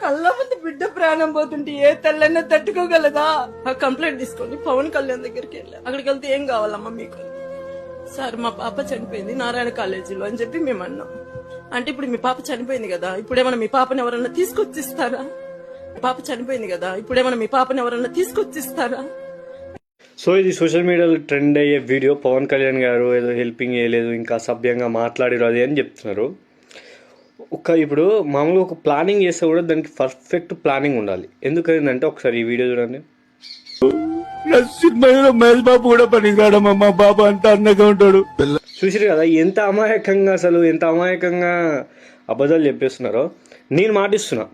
కళ్ళ ముందు బిడ్డ ప్రాణం పోతుంటే ఏ తల్లైనా తట్టుకోగలదా? ఆ కంప్లైంట్ తీసుకొని పవన్ కళ్యాణ్ దగ్గరికి వెళ్ళా. అక్కడికి వెళ్తే ఏం కావాలమ్మా మీకు? సార్ మా పాప చనిపోయింది నారాయణ కాలేజీలో అని చెప్పి మేము అన్నాం. అంటే ఇప్పుడు మీ పాప చనిపోయింది కదా, ఇప్పుడేమన్నా మీ పాపని ఎవరన్నా తీసుకొచ్చిస్తారా? పాప చనిపోయింది కదా, ఇప్పుడేమన్నా మీ పాపని ఎవరన్నా తీసుకొచ్చిస్తారా? సో ఇది సోషల్ మీడియాలో ట్రెండ్ అయ్యే వీడియో. పవన్ కళ్యాణ్ గారు ఏదో హెల్పింగ్ చేయలేదు, ఇంకా సభ్యంగా మాట్లాడారు అది అని చెప్తున్నారు. ఇప్పుడు మామూలుగా ఒక ప్లానింగ్ చేస్తే కూడా దానికి పర్ఫెక్ట్ ప్లానింగ్ ఉండాలి. ఎందుకంటే ఒకసారి ఈ వీడియో చూడండి. సినిమాలో మహేష్ బాబు కూడా పనికిరాడమ్మా, మా బాబు అంతా అందంగా ఉంటాడు. చూసిరు కదా ఎంత అమాయకంగా అబద్ధాలు చెప్పేస్తున్నారో. నేను మాటిస్తున్నా,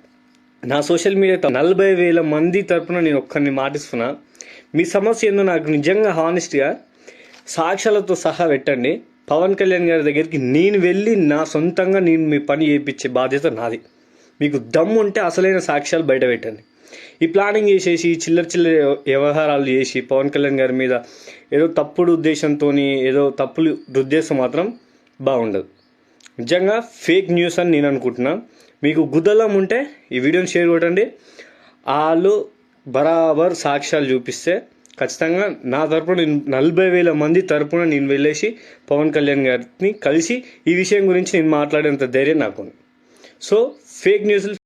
నా సోషల్ మీడియా 40,000 మంది తరపున నేను ఒక్కరిని మాటిస్తున్నా. మీ సమస్య ఏందో నాకు నిజంగా హానెస్ట్గా సాక్ష్యాలతో సహా పెట్టండి. పవన్ కళ్యాణ్ గారి దగ్గరికి నేను వెళ్ళి నా సొంతంగా నేను మీ పని చేయించే బాధ్యత నాది. మీకు దమ్ము ఉంటే అసలైన సాక్ష్యాలు బయట పెట్టండి. ఈ ప్లానింగ్ చేసేసి చిల్లర వ్యవహారాలు చేసి పవన్ కళ్యాణ్ గారి మీద ఏదో తప్పుడు ఉద్దేశంతో ఏదో తప్పులు రుద్దేశం మాత్రం బాగుండదు. నిజంగా ఫేక్ న్యూస్ అని నేను అనుకుంటున్నా. మీకు గుద్దలం ఉంటే ఈ వీడియోని షేర్ కొట్టండి. వాళ్ళు బరాబర్ సాక్ష్యాలు చూపిస్తే ఖచ్చితంగా నా తరపున 40,000 మంది తరపున నేను వెళ్ళేసి పవన్ కళ్యాణ్ గారిని కలిసి ఈ విషయం గురించి నేను మాట్లాడేంత ధైర్యం నాకు ఉంది. సో ఫేక్ న్యూస్లు